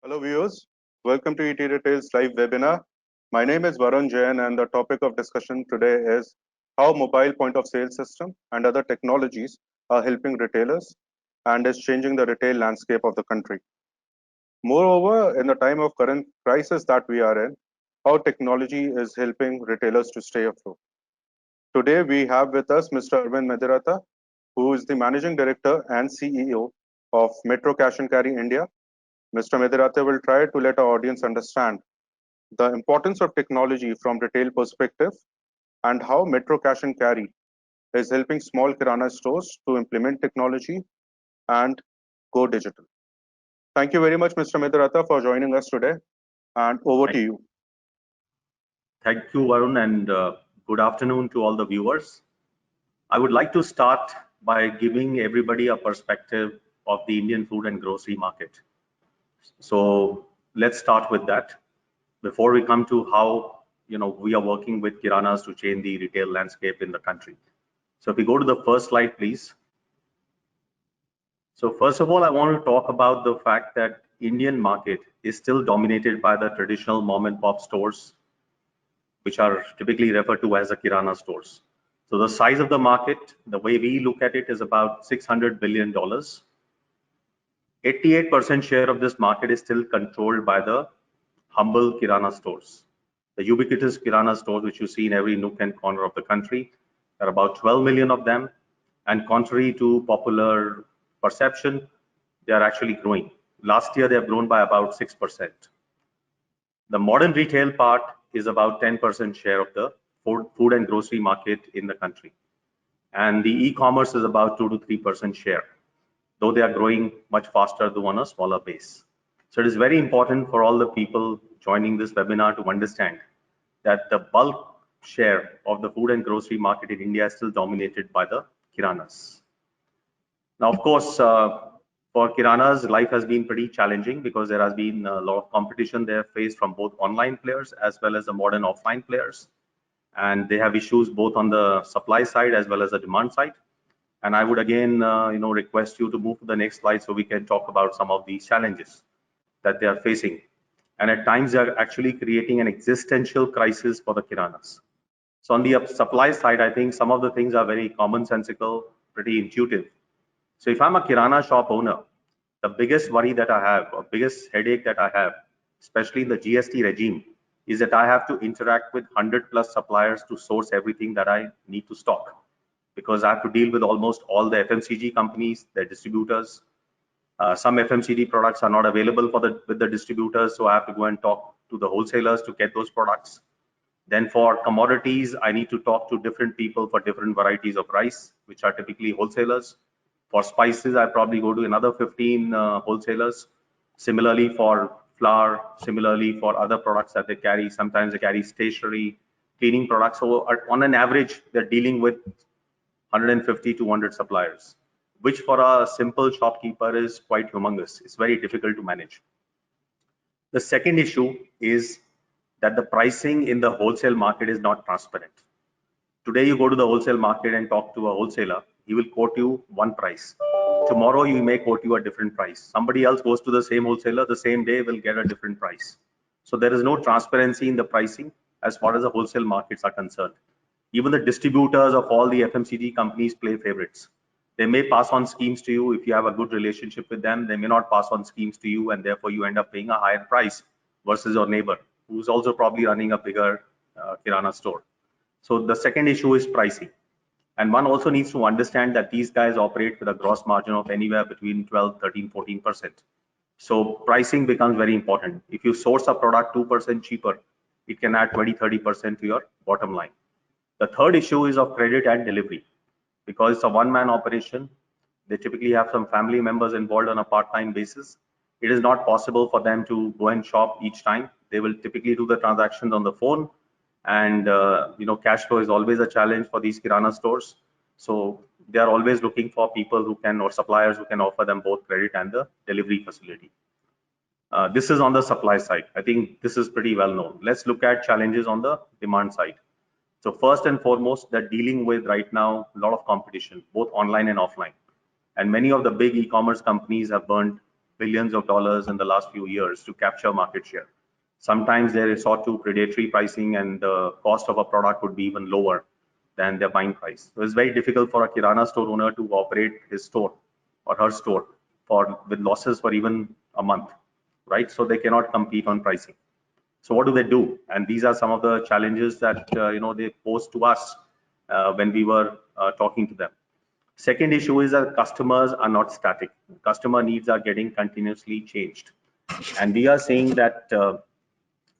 Hello viewers, welcome to ET Retail's live webinar. My name is Varun Jain and the topic of discussion today is how mobile point of sale system and other technologies are helping retailers and is changing the retail landscape of the country. Moreover, in the time of current crisis that we are in, how technology is helping retailers to stay afloat. Today we have with us Mr. Arvind Mediratta, who is the Managing Director and CEO of Metro Cash and Carry India. Mr. Mediratta will try to let our audience understand the importance of technology from retail perspective and how Metro Cash and Carry is helping small kirana stores to implement technology and go digital. Thank you very much, Mr. Mediratta, for joining us today, and over to you. Thank you, Varun, and good afternoon to all the viewers. I would like to start by giving everybody a perspective of the Indian food and grocery market. So let's start with that before we come to how we are working with kiranas to change the retail landscape in the country. So if we go to the first slide, please. So first of all, I want to talk about the fact that Indian market is still dominated by the traditional mom and pop stores, which are typically referred to as the kirana stores. So the size of the market, the way we look at it, is about $600 billion. 88% share of this market is still controlled by the humble kirana stores. The ubiquitous kirana stores, which you see in every nook and corner of the country, there are about 12 million of them. And contrary to popular perception, they are actually growing. Last year, they have grown by about 6%. The modern retail part is about 10% share of the food and grocery market in the country. And the e-commerce is about 2 to 3% share, though they are growing much faster though on a smaller base. So it is very important for all the people joining this webinar to understand that the bulk share of the food and grocery market in India is still dominated by the kiranas. Now, of course, for kiranas, life has been pretty challenging because there has been a lot of competition they have faced from both online players as well as the modern offline players. And they have issues both on the supply side as well as the demand side. And I would again, request you to move to the next slide so we can talk about some of these challenges that they are facing. And at times they are actually creating an existential crisis for the kiranas. So on the supply side, I think some of the things are very commonsensical, pretty intuitive. So if I'm a kirana shop owner, the biggest worry that I have, or biggest headache that I have, especially in the GST regime, is that I have to interact with 100+ suppliers to source everything that I need to stock, because I have to deal with almost all the FMCG companies, their distributors. Some FMCG products are not available with the distributors, so I have to go and talk to the wholesalers to get those products. Then for commodities, I need to talk to different people for different varieties of rice, which are typically wholesalers. For spices, I probably go to another 15 wholesalers. Similarly for flour, similarly for other products that they carry. Sometimes they carry stationery, cleaning products. So on an average, they're dealing with 150 to 200 suppliers, which for a simple shopkeeper is quite humongous. It's very difficult to manage. The second issue is that the pricing in the wholesale market is not transparent. Today, you go to the wholesale market and talk to a wholesaler, he will quote you one price. Tomorrow, you may quote you a different price. Somebody else goes to the same wholesaler, the same day will get a different price. So there is no transparency in the pricing as far as the wholesale markets are concerned. Even the distributors of all the FMCG companies play favorites. They may pass on schemes to you if you have a good relationship with them. They may not pass on schemes to you, and therefore you end up paying a higher price versus your neighbor, who's also probably running a bigger kirana store. So the second issue is pricing. And one also needs to understand that these guys operate with a gross margin of anywhere between 12, 13, 14%. So pricing becomes very important. If you source a product 2% cheaper, it can add 20, 30% to your bottom line. The third issue is of credit and delivery. Because it's a one-man operation, they typically have some family members involved on a part-time basis. It is not possible for them to go and shop each time. They will typically do the transactions on the phone. And cash flow is always a challenge for these kirana stores. So they are always looking for people who can, or suppliers who can offer them both credit and the delivery facility. This is on the supply side. I think this is pretty well known. Let's look at challenges on the demand side. So first and foremost, they're dealing with right now a lot of competition, both online and offline. And many of the big e-commerce companies have burned billions of dollars in the last few years to capture market share. Sometimes they resort to predatory pricing and the cost of a product would be even lower than their buying price. So it's very difficult for a Kirana store owner to operate his store or her store with losses for even a month, right? So they cannot compete on pricing. So what do they do? And these are some of the challenges that they posed to us when we were talking to them. Second issue is that customers are not static. Customer needs are getting continuously changed. And we are seeing that there are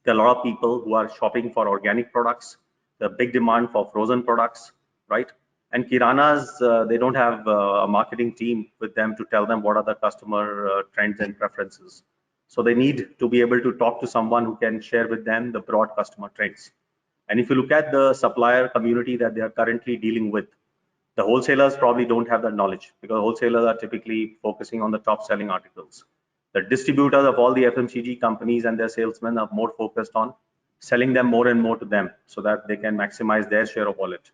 a lot of people who are shopping for organic products, the big demand for frozen products, right? And Kiranas, they don't have a marketing team with them to tell them what are the customer trends and preferences. So they need to be able to talk to someone who can share with them the broad customer trends. And if you look at the supplier community that they are currently dealing with, the wholesalers probably don't have that knowledge because wholesalers are typically focusing on the top selling articles. The distributors of all the FMCG companies and their salesmen are more focused on selling them more and more to them so that they can maximize their share of wallet.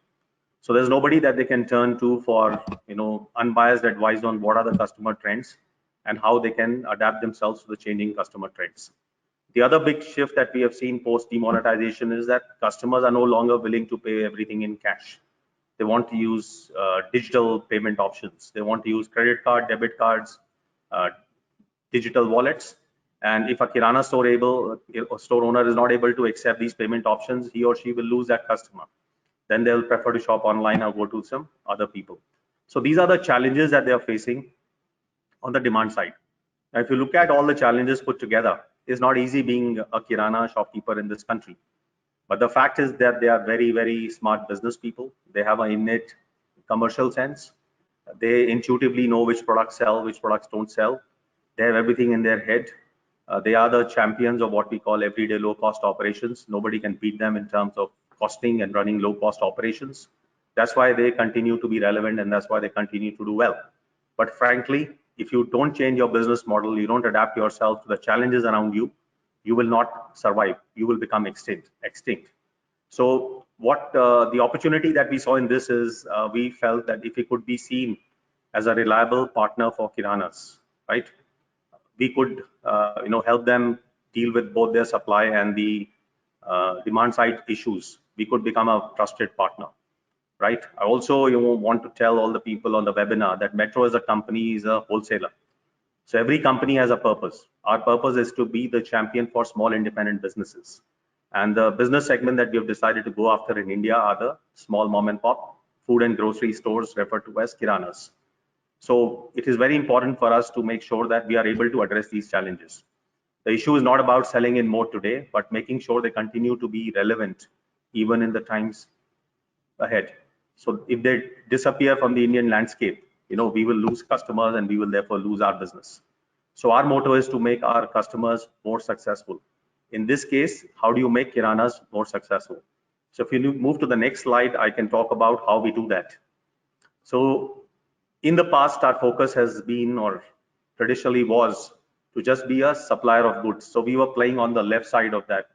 So there's nobody that they can turn to for unbiased advice on what are the customer trends and how they can adapt themselves to the changing customer trends. The other big shift that we have seen post demonetization is that customers are no longer willing to pay everything in cash. They want to use digital payment options. They want to use credit card, debit cards, uh, digital wallets. And if a Kirana store owner is not able to accept these payment options, he or she will lose that customer. Then they'll prefer to shop online or go to some other people. So these are the challenges that they are facing on the demand side. Now, if you look at all the challenges put together, it's not easy being a Kirana shopkeeper in this country. But the fact is that they are very, very smart business people. They have an innate commercial sense. They intuitively know which products sell, which products don't sell. They have everything in their head. They are the champions of what we call everyday low cost operations. Nobody can beat them in terms of costing and running low cost operations. That's why they continue to be relevant and that's why they continue to do well. But frankly, if you don't change your business model, you don't adapt yourself to the challenges around you, you will not survive. You will become extinct. So what the opportunity that we saw in this is we felt that if we could be seen as a reliable partner for Kiranas, right? We could help them deal with both their supply and the demand side issues. We could become a trusted partner, right? I also want to tell all the people on the webinar that Metro as a company is a wholesaler. So every company has a purpose. Our purpose is to be the champion for small independent businesses. And the business segment that we have decided to go after in India are the small mom and pop food and grocery stores referred to as Kiranas. So it is very important for us to make sure that we are able to address these challenges. The issue is not about selling in more today, but making sure they continue to be relevant even in the times ahead. So if they disappear from the Indian landscape, we will lose customers and we will therefore lose our business. So our motto is to make our customers more successful. In this case, how do you make Kiranas more successful? So if you move to the next slide, I can talk about how we do that. So in the past, our focus has been, or traditionally was, to just be a supplier of goods. So we were playing on the left side of that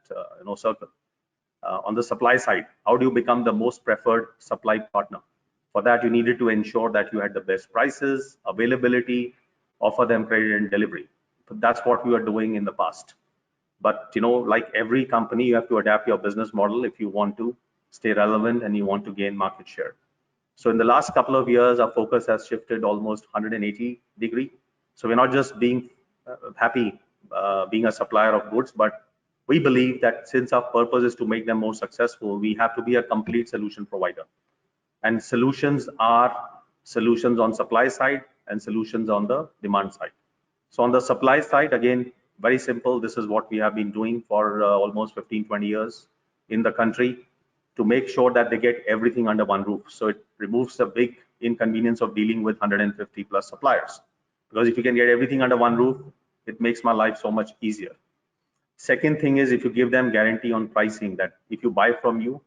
circle. On the supply side, how do you become the most preferred supply partner? For that, you needed to ensure that you had the best prices, availability, offer them credit and delivery. But that's what we were doing in the past. But like every company, you have to adapt your business model if you want to stay relevant and you want to gain market share. So in the last couple of years, our focus has shifted almost 180 degree. So we're not just being happy being a supplier of goods, but we believe that since our purpose is to make them more successful, we have to be a complete solution provider. And solutions are solutions on supply side and solutions on the demand side. So on the supply side, again, very simple. This is what we have been doing for almost 15, 20 years in the country to make sure that they get everything under one roof. So it removes the big inconvenience of dealing with 150 plus suppliers. Because if you can get everything under one roof, it makes my life so much easier. Second thing is if you give them guarantee on pricing, that if they buy from you,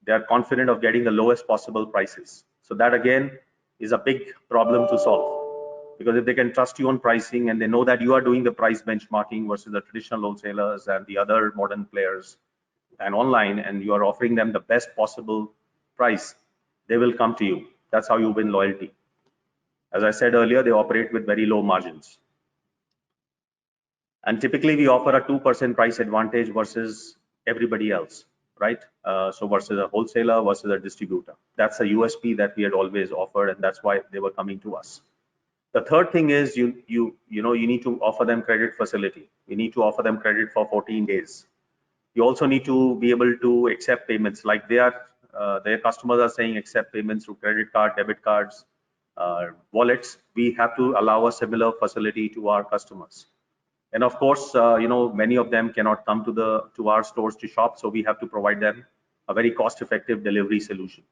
they are confident of getting the lowest possible prices. So that again is a big problem to solve, because if they can trust you on pricing and they know that you are doing the price benchmarking versus the traditional wholesalers and the other modern players and online, and you are offering them the best possible price, they will come to you. That's how you win loyalty. As I said earlier, they operate with very low margins. And typically we offer a 2% price advantage versus everybody else, right? So versus a wholesaler versus a distributor. That's a USP that we had always offered, and that's why they were coming to us. The third thing is you need to offer them credit facility. You need to offer them credit for 14 days. You also need to be able to accept payments, like their customers are saying accept payments through credit card, debit cards, wallets. We have to allow a similar facility to our customers. And of course, many of them cannot come to our stores to shop, so we have to provide them a very cost-effective delivery solution,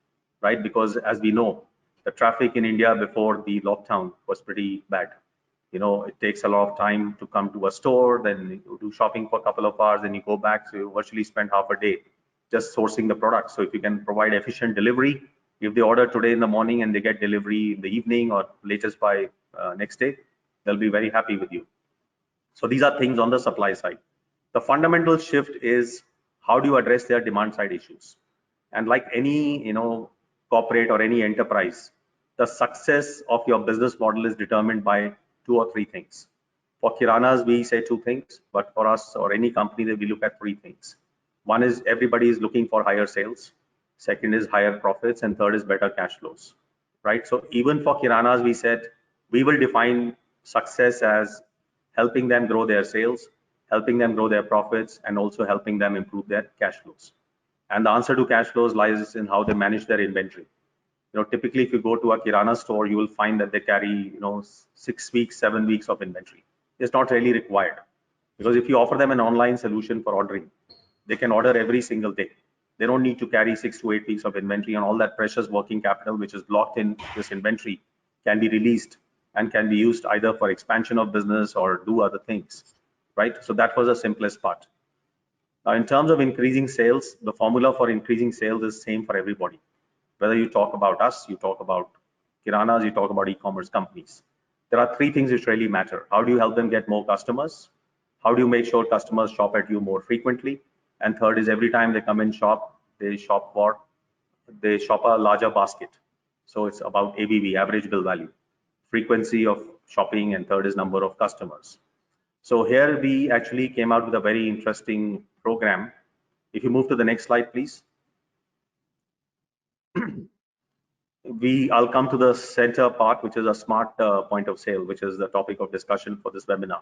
right? Because as we know, the traffic in India before the lockdown was pretty bad. It takes a lot of time to come to a store, then you do shopping for a couple of hours, then you go back, so you virtually spend half a day just sourcing the product. So if you can provide efficient delivery, if they order today in the morning and they get delivery in the evening or latest by next day, they'll be very happy with you. So these are things on the supply side. The fundamental shift is how do you address their demand side issues? And like any corporate or any enterprise, the success of your business model is determined by 2 or 3 things. For Kiranas, we say 2 things, but for us or any company that we look at 3 things. One is everybody is looking for higher sales. Second is higher profits, and third is better cash flows, right? So even for Kiranas, we said we will define success as helping them grow their sales, helping them grow their profits, and also helping them improve their cash flows. And the answer to cash flows lies in how they manage their inventory. Typically, if you go to a Kirana store, you will find that they carry, 6 weeks, 7 weeks of inventory. It's not really required, because if you offer them an online solution for ordering, they can order every single day. They don't need to carry 6 to 8 weeks of inventory, and all that precious working capital which is blocked in this inventory can be released and can be used either for expansion of business or do other things, right? So that was the simplest part. Now, in terms of increasing sales, the formula for increasing sales is same for everybody. Whether you talk about us, you talk about Kiranas, you talk about e-commerce companies. There are 3 things which really matter. How do you help them get more customers? How do you make sure customers shop at you more frequently? And third is every time they come in shop, they shop a larger basket. So it's about ABV, average bill value, frequency of shopping, and third is number of customers. So here we actually came out with a very interesting program. If you move to the next slide, please. I'll come to the center part, which is a smart point of sale, which is the topic of discussion for this webinar.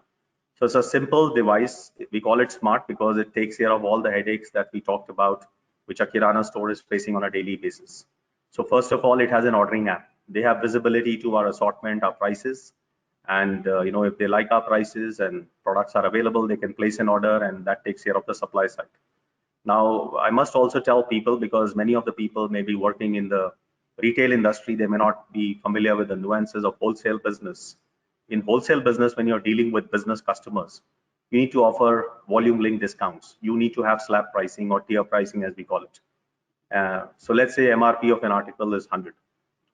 So it's a simple device. We call it smart because it takes care of all the headaches that we talked about, which a Kirana store is facing on a daily basis. So first of all, it has an ordering app. They have visibility to our assortment, our prices, and if they like our prices and products are available, they can place an order, and that takes care of the supply side. Now, I must also tell people, because many of the people may be working in the retail industry, they may not be familiar with the nuances of wholesale business. In wholesale business, when you're dealing with business customers, you need to offer volume link discounts. You need to have slab pricing or tier pricing, as we call it. So let's say MRP of an article is 100.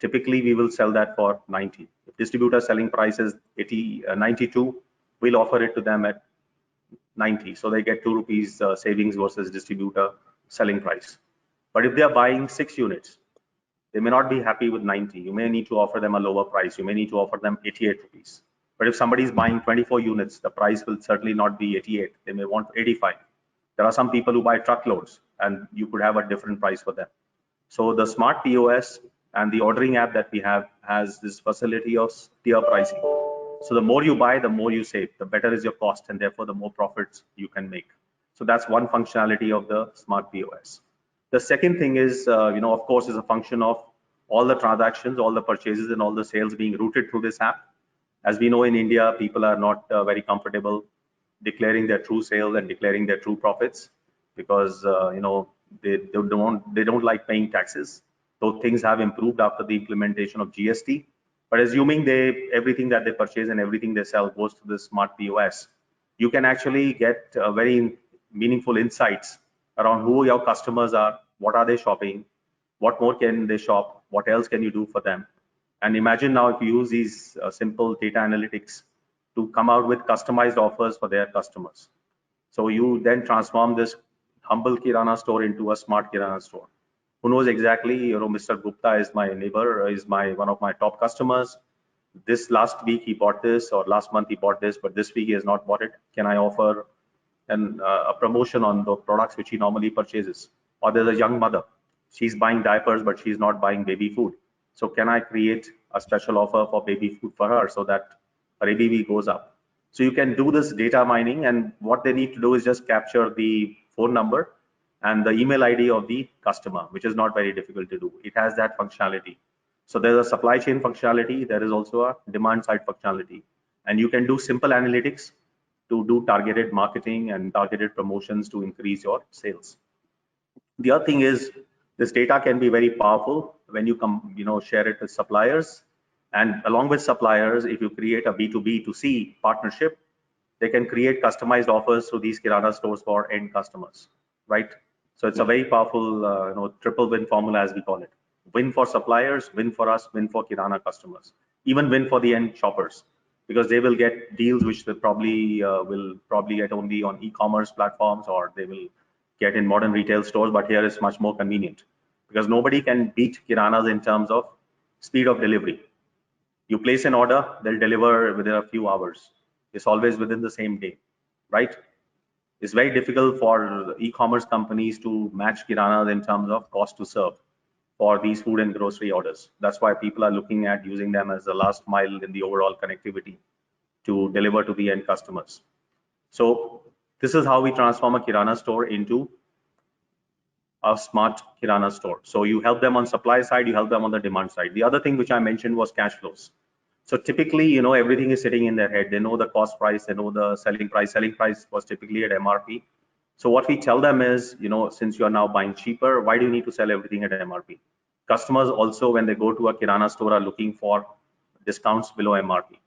Typically, we will sell that for 90. If distributor selling price is 92, we'll offer it to them at 90. So they get 2 rupees savings versus distributor selling price. But if they are buying 6 units, they may not be happy with 90. You may need to offer them a lower price. You may need to offer them 88 rupees. But if somebody is buying 24 units, the price will certainly not be 88. They may want 85. There are some people who buy truckloads, and you could have a different price for them. So the smart POS and the ordering app that we have has this facility of tier pricing. So the more you buy, the more you save, the better is your cost, and therefore the more profits you can make. So that's one functionality of the smart POS. The second thing is, of course, is a function of all the transactions, all the purchases, and all the sales being routed through this app. As we know, in India, people are not very comfortable declaring their true sales and declaring their true profits because they don't like paying taxes. Though things have improved after the implementation of GST, but assuming everything that they purchase and everything they sell goes to the smart POS, you can actually get very meaningful insights around who your customers are, what are they shopping, what more can they shop, what else can you do for them. And imagine now if you use these simple data analytics to come out with customized offers for their customers. So you then transform this humble Kirana store into a smart Kirana store. Who knows exactly, Mr. Gupta is my neighbor, is one of my top customers. this last week he bought this, or last month he bought this, but this week he has not bought it. Can I offer a promotion on the products which he normally purchases? Or there's a young mother, she's buying diapers, but she's not buying baby food. So can I create a special offer for baby food for her so that her ABV goes up? So you can do this data mining, and what they need to do is just capture the phone number and the email ID of the customer, which is not very difficult to do. It has that functionality. So there's a supply chain functionality, there is also a demand side functionality. And you can do simple analytics to do targeted marketing and targeted promotions to increase your sales. The other thing is this data can be very powerful when you share it with suppliers. And along with suppliers, if you create a B2B to C partnership, they can create customized offers through these Kirana stores for end customers, right? So it's a very powerful, triple win formula, as we call it. Win for suppliers, win for us, win for Kirana customers, even win for the end shoppers, because they will get deals which they will probably get only on e-commerce platforms, or they will get in modern retail stores. But here is much more convenient because nobody can beat Kiranas in terms of speed of delivery. You place an order, they'll deliver within a few hours. It's always within the same day, right? It's very difficult for e-commerce companies to match Kirana in terms of cost to serve for these food and grocery orders. That's why people are looking at using them as the last mile in the overall connectivity to deliver to the end customers. So this is how we transform a Kirana store into a smart Kirana store. So you help them on supply side, you help them on the demand side. The other thing which I mentioned was cash flows. So typically, everything is sitting in their head. They know the cost price, they know the selling price. Selling price was typically at MRP. So what we tell them is, since you are now buying cheaper, why do you need to sell everything at MRP? Customers also, when they go to a Kirana store, are looking for discounts below MRP.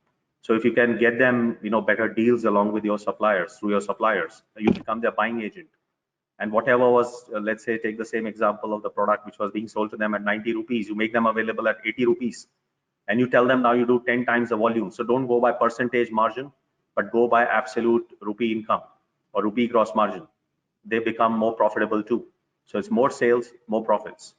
So if you can get them, better deals along with your suppliers, through your suppliers, you become their buying agent. And whatever was, let's say, take the same example of the product which was being sold to them at 90 rupees, you make them available at 80 rupees. And you tell them now you do 10 times the volume. So don't go by percentage margin, but go by absolute rupee income or rupee gross margin. They become more profitable too. So it's more sales, more profits.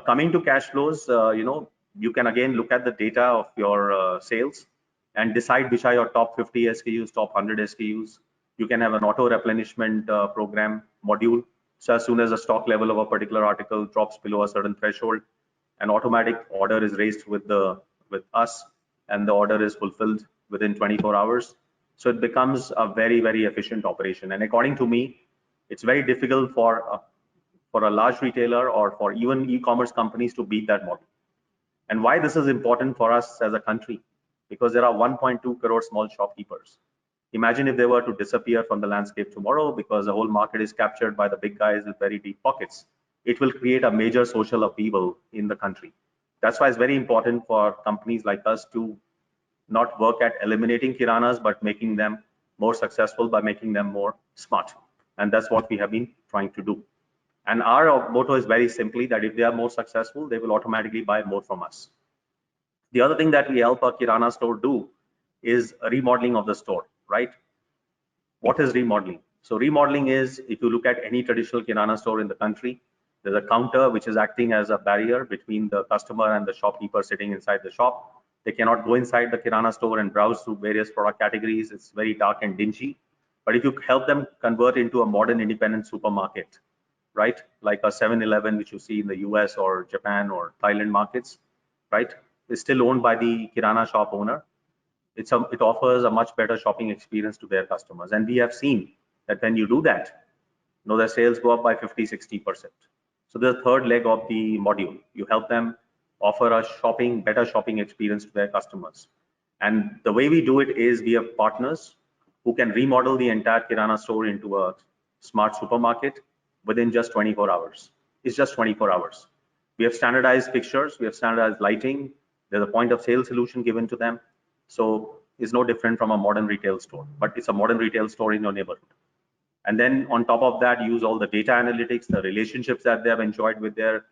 Coming to cash flows, you can again look at the data of your sales and decide which are your top 50 SKUs, top 100 SKUs. You can have an auto replenishment program module. So as soon as the stock level of a particular article drops below a certain threshold, an automatic order is raised with us, and the order is fulfilled within 24 hours. So it becomes a very, very efficient operation. And according to me, it's very difficult for a large retailer or for even e-commerce companies to beat that model. And why this is important for us as a country? Because there are 1.2 crore small shopkeepers. Imagine if they were to disappear from the landscape tomorrow because the whole market is captured by the big guys with very deep pockets. It will create a major social upheaval in the country. That's why it's very important for companies like us to not work at eliminating Kiranas, but making them more successful by making them more smart. And that's what we have been trying to do. And our motto is very simply that if they are more successful, they will automatically buy more from us. The other thing that we help a Kirana store do is remodeling of the store, right? What is remodeling? So remodeling is, if you look at any traditional Kirana store in the country, there's a counter which is acting as a barrier between the customer and the shopkeeper sitting inside the shop. They cannot go inside the Kirana store and browse through various product categories. It's very dark and dingy. But if you help them convert into a modern independent supermarket, right, like a 7-Eleven, which you see in the US or Japan or Thailand markets, right, is still owned by the Kirana shop owner. It offers a much better shopping experience to their customers. And we have seen that when you do that, their sales go up by 50–60%. So the third leg of the module, you help them offer a better shopping experience to their customers. And the way we do it is we have partners who can remodel the entire Kirana store into a smart supermarket within just 24 hours. It's just 24 hours. We have standardized fixtures, we have standardized lighting, there's a point of sale solution given to them. So it's no different from a modern retail store, but it's a modern retail store in your neighborhood. And then on top of that, use all the data analytics, the relationships that they have enjoyed with their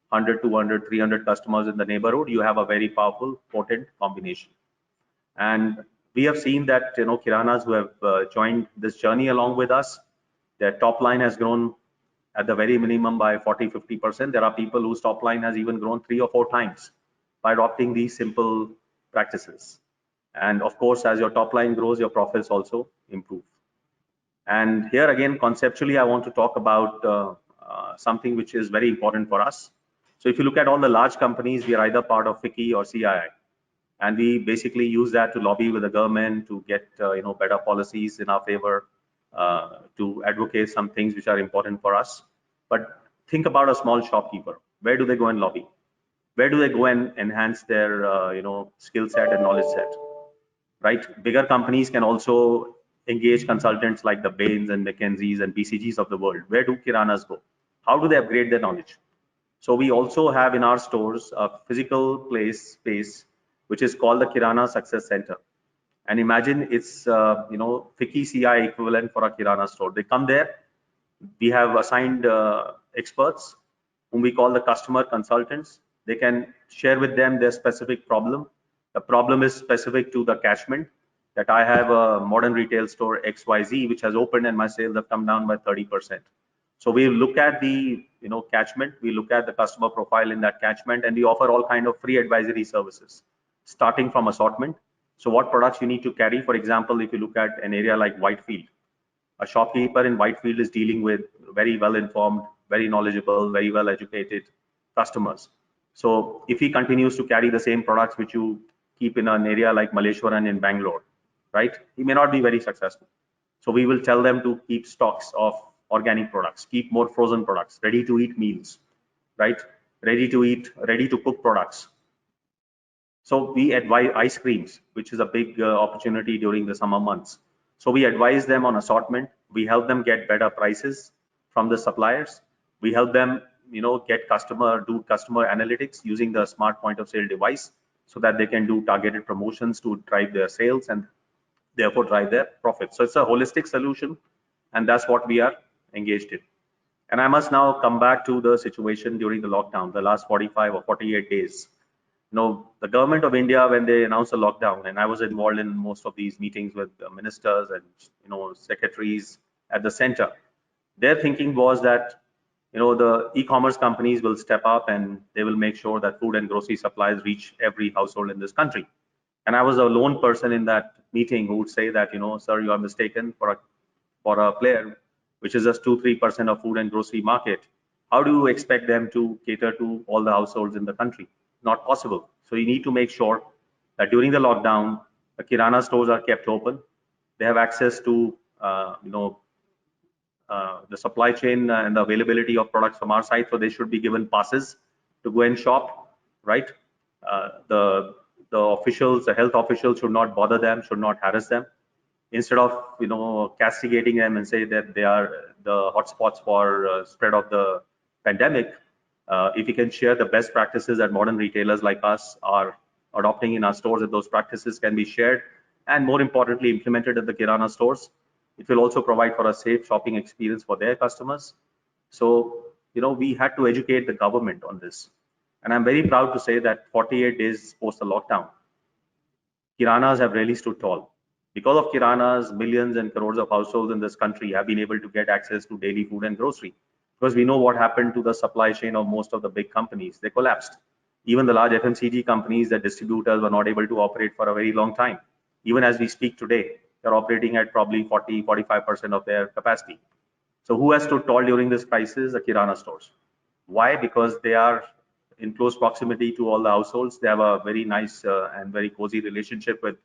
100, 200, 300 customers in the neighborhood. You have a very powerful, potent combination. And we have seen that, Kiranas who have joined this journey along with us, their top line has grown at the very minimum by 40–50%. There are people whose top line has even grown 3 or 4 times by adopting these simple practices. And of course, as your top line grows, your profits also improve. And here again, conceptually, I want to talk about something which is very important for us. So if you look at all the large companies, we are either part of FICCI or CII, and we basically use that to lobby with the government to get better policies in our favor, to advocate some things which are important for us. But think about a small shopkeeper. Where do they go and lobby? Where do they go and enhance their skill set and knowledge set? Right? Bigger companies can also engage consultants like the Bains and McKinseys and BCGs of the world. Where do Kiranas go? How do they upgrade their knowledge? So we also have in our stores a physical space which is called the Kirana Success Center. And imagine it's FICCI CI equivalent for a Kirana store. They come there. We have assigned experts whom we call the customer consultants. They can share with them their specific problem. The problem is specific to the catchment, that I have a modern retail store XYZ which has opened and my sales have come down by 30%. So we look at the catchment, we look at the customer profile in that catchment, and we offer all kind of free advisory services, starting from assortment. So what products you need to carry. For example, if you look at an area like Whitefield, a shopkeeper in Whitefield is dealing with very well informed, very knowledgeable, very well educated customers. So if he continues to carry the same products which you keep in an area like Malleshwaram in Bangalore, right, he may not be very successful. So we will tell them to keep stocks of organic products, keep more frozen products, ready to eat meals, right, ready to eat, ready to cook products. So we advise ice creams, which is a big opportunity during the summer months. So we advise them on assortment. We help them get better prices from the suppliers. We help them, get do customer analytics using the smart point of sale device, so that they can do targeted promotions to drive their sales and therefore drive their profits. So it's a holistic solution, and that's what we are engaged in. And I must now come back to the situation during the lockdown, the last 45 or 48 days. The government of India, when they announced a lockdown, and I was involved in most of these meetings with ministers and secretaries at the center, their thinking was that the e-commerce companies will step up and they will make sure that food and grocery supplies reach every household in this country. And I was a lone person in that meeting who would say that, sir, you are mistaken for a player which is just 2-3% of food and grocery market. How do you expect them to cater to all the households in the country? Not possible. So you need to make sure that during the lockdown, the Kirana stores are kept open. They have access to, the supply chain and the availability of products from our side. So they should be given passes to go and shop, right? The officials, the health officials should not bother them, should not harass them. Instead of castigating them and say that they are the hotspots for spread of the pandemic, if we can share the best practices that modern retailers like us are adopting in our stores, that those practices can be shared and more importantly implemented at the Kirana stores, it will also provide for a safe shopping experience for their customers. So we had to educate the government on this, and I'm very proud to say that 48 days post the lockdown, Kiranas have really stood tall. Because of Kiranas, millions and crores of households in this country have been able to get access to daily food and grocery. Because we know what happened to the supply chain of most of the big companies. They collapsed. Even the large FMCG companies, the distributors, were not able to operate for a very long time. Even as we speak today, they're operating at probably 40-45% of their capacity. So who has stood tall during this crisis? The Kirana stores. Why? Because they are in close proximity to all the households. They have a very nice and very cozy relationship with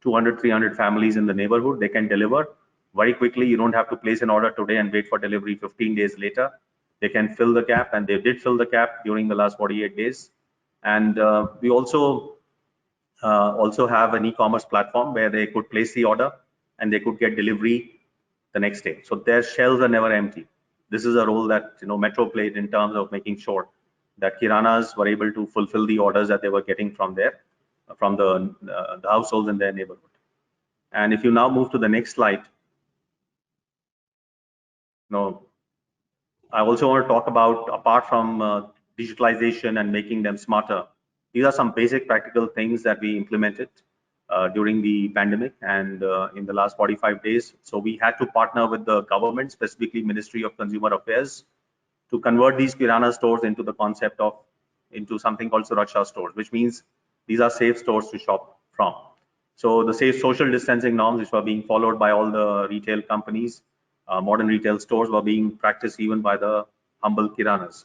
200-300 families in the neighborhood. They can deliver very quickly. You don't have to place an order today and wait for delivery 15 days later. They can fill the gap, and they did fill the gap during the last 48 days. And we also have an e-commerce platform where they could place the order and they could get delivery the next day. So their shelves are never empty. This is a role that Metro played in terms of making sure that Kiranas were able to fulfill the orders that they were getting from the households in their neighborhood. And if you now move to the next slide, I also want to talk about, apart from digitalization and making them smarter, these are some basic practical things that we implemented during the pandemic and in the last 45 days. So we had to partner with the government, specifically Ministry of Consumer Affairs, to convert these Kirana stores into something called Suraksha stores, which means these are safe stores to shop from. So the safe social distancing norms, which were being followed by all the retail companies, modern retail stores, were being practiced even by the humble kiranas.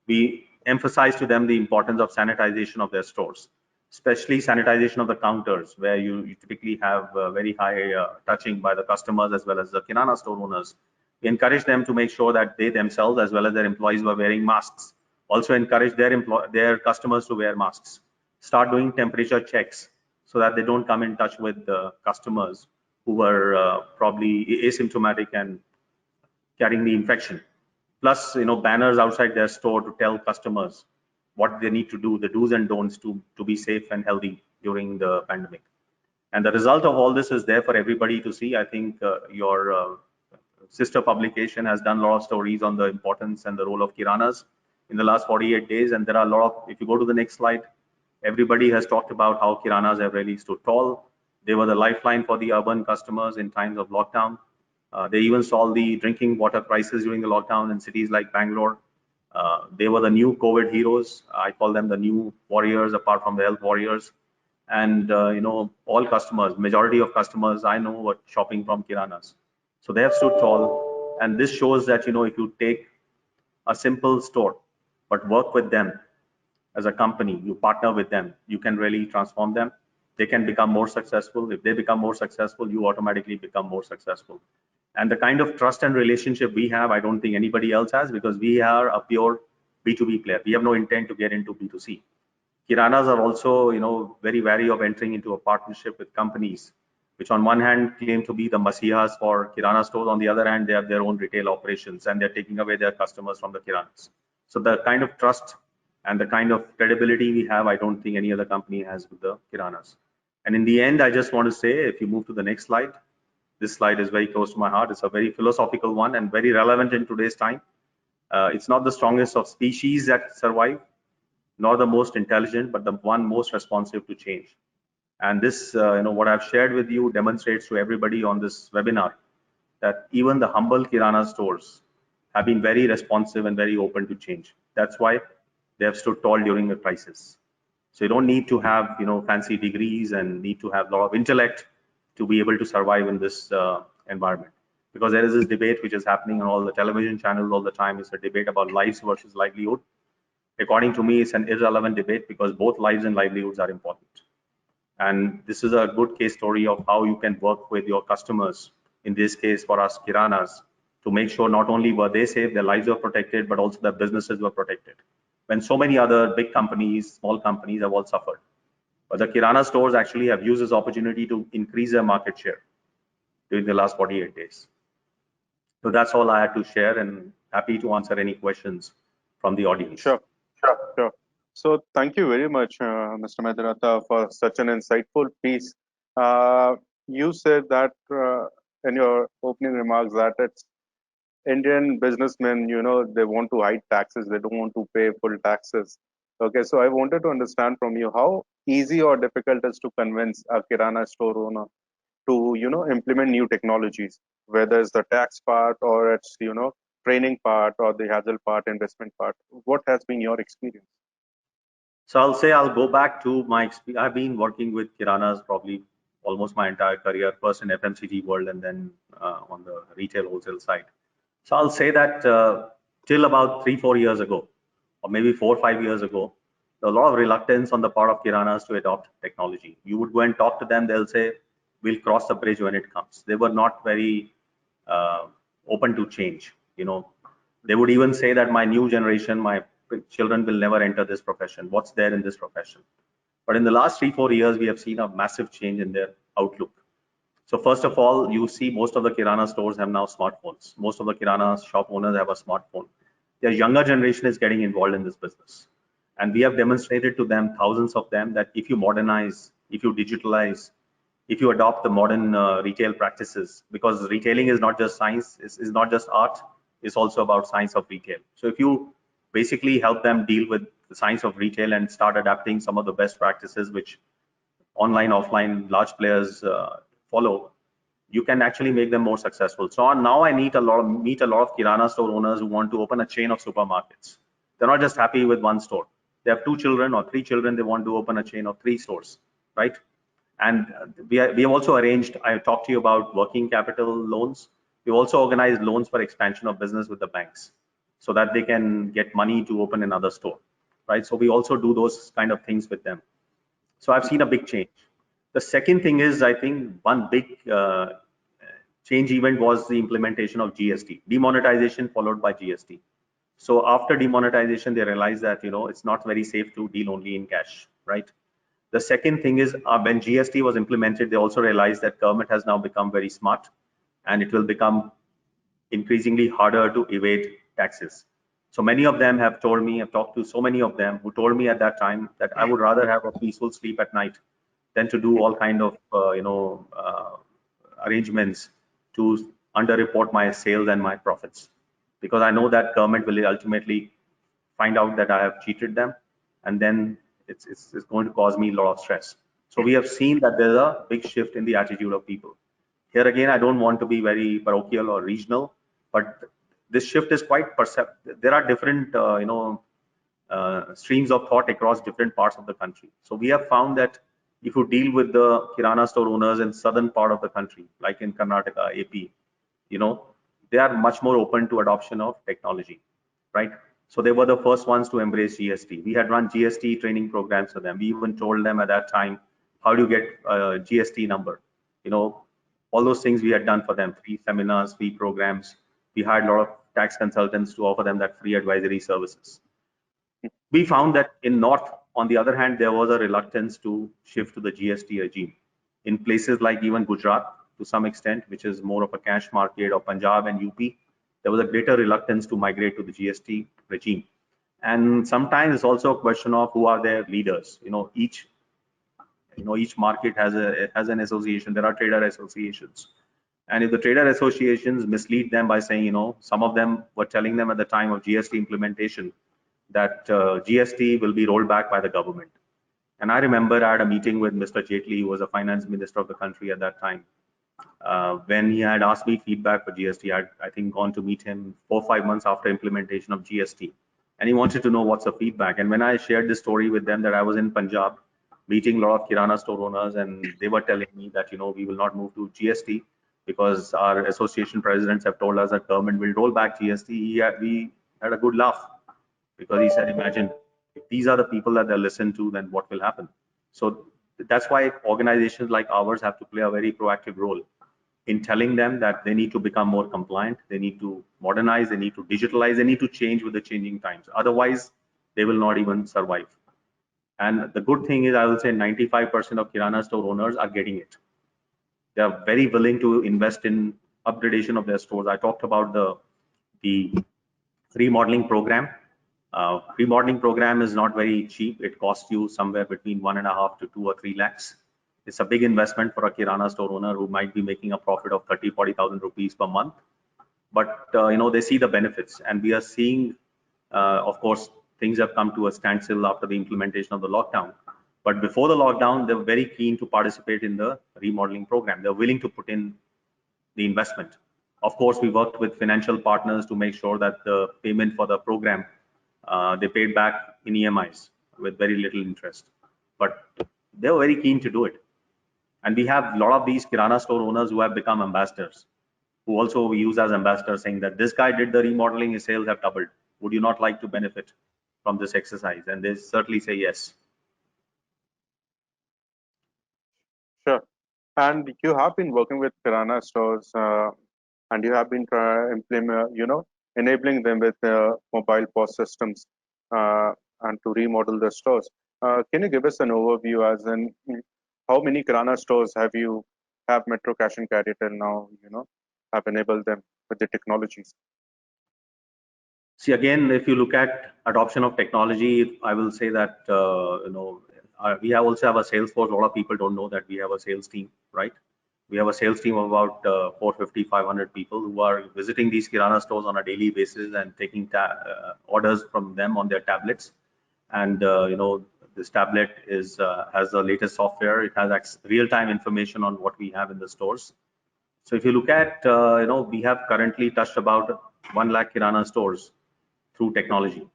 We emphasize to them the importance of sanitization of their stores, especially sanitization of the counters, where you typically have very high touching by the customers as well as the kirana store owners. We encourage them to make sure that they themselves as well as their employees were wearing masks. Also encourage their customers to wear masks. Start doing temperature checks so that they don't come in touch with the customers who were probably asymptomatic and carrying the infection. Plus, banners outside their store to tell customers what they need to do, the do's and don'ts to be safe and healthy during the pandemic. And the result of all this is there for everybody to see. I think your sister publication has done a lot of stories on the importance and the role of kiranas in the last 48 days. And there are a lot of, if you go to the next slide, everybody has talked about how kiranas have really stood tall. They were the lifeline for the urban customers in times of lockdown. They even solved the drinking water crisis during the lockdown in cities like Bangalore. They were the new COVID heroes. I call them the new warriors, apart from the health warriors. And all customers, majority of customers I know were shopping from kiranas. So they have stood tall, and this shows that if you take a simple store, but work with them as a company, you partner with them, you can really transform them. They can become more successful. If they become more successful, you automatically become more successful. And the kind of trust and relationship we have, I don't think anybody else has, because we are a pure B2B player. We have no intent to get into B2C. Kiranas are also, very wary of entering into a partnership with companies, which on one hand claim to be the masihas for kirana stores. On the other hand, they have their own retail operations and they're taking away their customers from the kiranas. So the kind of trust and the kind of credibility we have, I don't think any other company has with the kiranas. And in the end, I just want to say, if you move to the next slide, this slide is very close to my heart. It's a very philosophical one and very relevant in today's time. It's not the strongest of species that survive, nor the most intelligent, but the one most responsive to change. And this, what I've shared with you demonstrates to everybody on this webinar that even the humble kirana stores have been very responsive and very open to change. That's why they have stood tall during the crisis. So you don't need to have, fancy degrees and need to have a lot of intellect to be able to survive in this environment. Because there is this debate which is happening on all the television channels all the time. It's a debate about lives versus livelihood. According to me, it's an irrelevant debate because both lives and livelihoods are important. And this is a good case story of how you can work with your customers, in this case for us kiranas, to make sure not only were they safe, their lives were protected, but also their businesses were protected. When so many other big companies, small companies have all suffered. But the kirana stores actually have used this opportunity to increase their market share during the last 48 days. So that's all I had to share, and happy to answer any questions from the audience. Sure. So thank you very much, Mr. Medratha, for such an insightful piece. You said that in your opening remarks that it's Indian businessmen, they want to hide taxes. They don't want to pay full taxes. Okay, so I wanted to understand from you how easy or difficult it is to convince a kirana store owner to, implement new technologies, whether it's the tax part or it's, training part or the hassle part, investment part. What has been your experience? So I'll say I'll go back to my experience. I've been working with kiranas probably almost my entire career, first in FMCG world and then on the retail wholesale side. So I'll say that till about 3-4 years ago, or maybe 4-5 years ago, there was a lot of reluctance on the part of kiranas to adopt technology. You would go and talk to them, they'll say, we'll cross the bridge when it comes. They were not very open to change. They would even say that my new generation, my children will never enter this profession. What's there in this profession? But in the last 3-4 years, we have seen a massive change in their outlook. So first of all, you see most of the kirana stores have now smartphones. Most of the kirana shop owners have a smartphone. Their younger generation is getting involved in this business. And we have demonstrated to them, thousands of them, that if you modernize, if you digitalize, if you adopt the modern retail practices, because retailing is not just science, is not just art, it's also about science of retail. So if you basically help them deal with the science of retail and start adapting some of the best practices which online, offline, large players follow, you can actually make them more successful. So now I meet a lot of kirana store owners who want to open a chain of supermarkets. They're not just happy with one store. They have 2 children or 3 children. They want to open a chain of 3 stores, right? And we have also arranged, I talked to you about working capital loans. We've also organized loans for expansion of business with the banks so that they can get money to open another store, right? So we also do those kind of things with them. So I've seen a big change. The second thing is, I think one big change event was the implementation of GST, demonetization followed by GST. So after demonetization, they realized that, it's not very safe to deal only in cash, right? The second thing is, when GST was implemented, they also realized that government has now become very smart, and it will become increasingly harder to evade taxes. So many of them have told me, I've talked to so many of them who told me at that time that I would rather have a peaceful sleep at night than to do all kind of, arrangements to underreport my sales and my profits, because I know that government will ultimately find out that I have cheated them, and then it's going to cause me a lot of stress. So we have seen that there's a big shift in the attitude of people. Here again, I don't want to be very parochial or regional, but this shift is quite perceptible. There are different, streams of thought across different parts of the country. So we have found that if you deal with the Kirana store owners in southern part of the country, like in Karnataka, AP, you know, they are much more open to adoption of technology, right? So they were the first ones to embrace GST. We had run GST training programs for them. We even told them at that time, how do you get a GST number? You know, all those things we had done for them, free seminars, free programs. We hired a lot of tax consultants to offer them that free advisory services. We found that in North, on the other hand, there was a reluctance to shift to the GST regime. In places like even Gujarat, to some extent, which is more of a cash market, or Punjab and UP, there was a greater reluctance to migrate to the GST regime. And sometimes it's also a question of who are their leaders. Each market has an association. There are trader associations, and if the trader associations mislead them by saying, some of them were telling them at the time of GST implementation that GST will be rolled back by the government. And I remember I had a meeting with Mr. Jaitley, who was a finance minister of the country at that time. When he had asked me feedback for GST, I think gone to meet him 4 or 5 months after implementation of GST. And he wanted to know what's the feedback. And when I shared this story with them that I was in Punjab meeting a lot of Kirana store owners, and they were telling me that, we will not move to GST because our association presidents have told us that government will roll back GST. We had a good laugh, because he said, imagine if these are the people that they listen to, then what will happen? So that's why organizations like ours have to play a very proactive role in telling them that they need to become more compliant, they need to modernize, they need to digitalize, they need to change with the changing times. Otherwise, they will not even survive. And the good thing is, I will say 95% of Kirana store owners are getting it. They are very willing to invest in upgradation of their stores. I talked about the remodeling program. Remodeling program is not very cheap. It costs you somewhere between 1.5 to 2 or 3 lakhs. It's a big investment for a Kirana store owner who might be making a profit of 30,000-40,000 rupees per month. But they see the benefits, and we are seeing, of course, things have come to a standstill after the implementation of the lockdown. But before the lockdown, they were very keen to participate in the remodeling program. They're willing to put in the investment. Of course, we worked with financial partners to make sure that the payment for the program, they paid back in EMIs with very little interest. But they were very keen to do it. And we have a lot of these Kirana store owners who have become ambassadors, who also we use as ambassadors, saying that this guy did the remodeling, his sales have doubled. Would you not like to benefit from this exercise? And they certainly say yes. Sure. And you have been working with Kirana stores, and you have been enabling them with mobile POS systems and to remodel the stores. Can you give us an overview, as in how many Kirana stores have Metro Cash and Carry till now? Have enabled them with the technologies. See, again, if you look at adoption of technology, I will say that, we also have a sales force. A lot of people don't know that we have a sales team, right? We have a sales team of about 450, 500 people who are visiting these Kirana stores on a daily basis and taking orders from them on their tablets. And, this tablet has the latest software. It has real-time information on what we have in the stores. So if you look at, we have currently touched about 1 lakh Kirana stores through technology,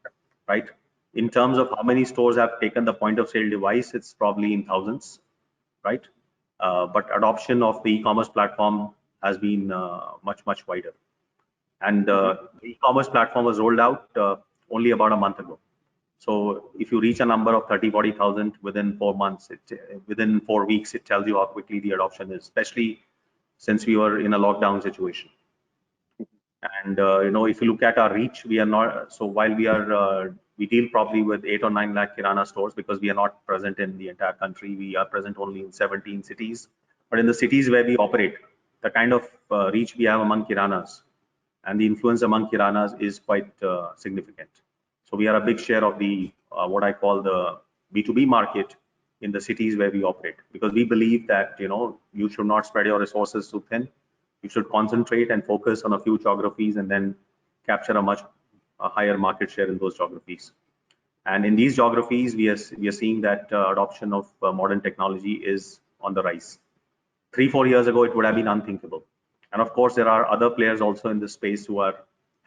right? In terms of how many stores have taken the point of sale device, it's probably in thousands, right? but adoption of the e-commerce platform has been much wider. And the e-commerce platform was rolled out only about a month ago. So if you reach a number of 30, 40,000 within 4 months, within 4 weeks, it tells you how quickly the adoption is, especially since we were in a lockdown situation. And if you look at our reach, we are not. So while we deal probably with 8 or 9 lakh Kirana stores because we are not present in the entire country. We are present only in 17 cities. But in the cities where we operate, the kind of reach we have among Kiranas and the influence among Kiranas is quite significant. So we are a big share of the what I call the B2B market in the cities where we operate, because we believe that you should not spread your resources too thin. You should concentrate and focus on a few geographies and then capture a higher market share in those geographies. And in these geographies, we are seeing that adoption of modern technology is on the rise. 3-4 years ago, it would have been unthinkable. And of course, there are other players also in this space who are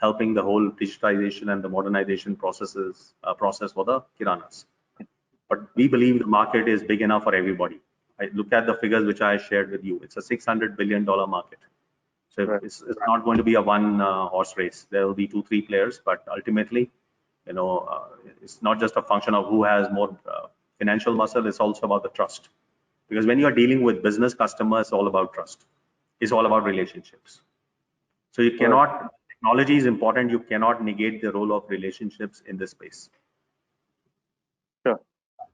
helping the whole digitization and the modernization process for the Kiranas. But we believe the market is big enough for everybody. I look at the figures which I shared with you. It's a $600 billion market. So Right. it's not going to be a one horse race. There will be 2-3 players, but ultimately, it's not just a function of who has more financial muscle. It's also about the trust. Because when you are dealing with business customers, it's all about trust. It's all about relationships. So you cannot, technology is important. You cannot negate the role of relationships in this space. Sure.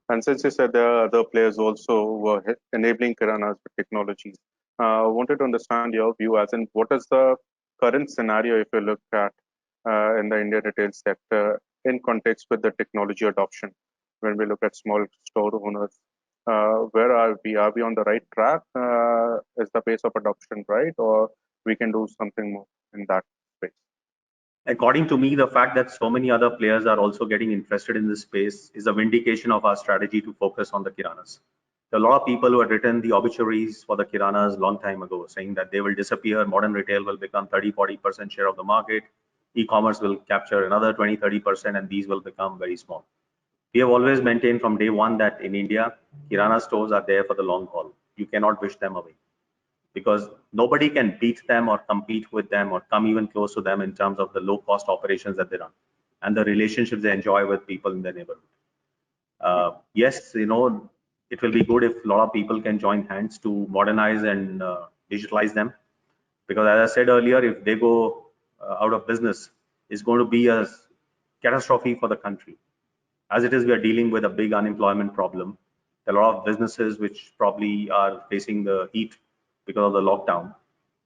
And since you said there are other players also who are enabling Kiranas with technologies, I wanted to understand your view as in what is the current scenario if you look at in the Indian retail sector in context with the technology adoption. When we look at small store owners, where are we? Are we on the right track? Is the pace of adoption right, or we can do something more in that space? According to me, the fact that so many other players are also getting interested in this space is a vindication of our strategy to focus on the Kiranas. There are a lot of people who had written the obituaries for the Kiranas long time ago, saying that they will disappear, modern retail will become 30-40% share of the market, e-commerce will capture another 20-30%, and these will become very small. We have always maintained from day one that in India, Kirana stores are there for the long haul. You cannot wish them away, because nobody can beat them or compete with them or come even close to them in terms of the low cost operations that they run and the relationships they enjoy with people in their neighborhood. Yes, it will be good if a lot of people can join hands to modernize and digitalize them, because as I said earlier, if they go out of business, it's going to be a catastrophe for the country. As it is, we are dealing with a big unemployment problem. There are a lot of businesses which probably are facing the heat because of the lockdown.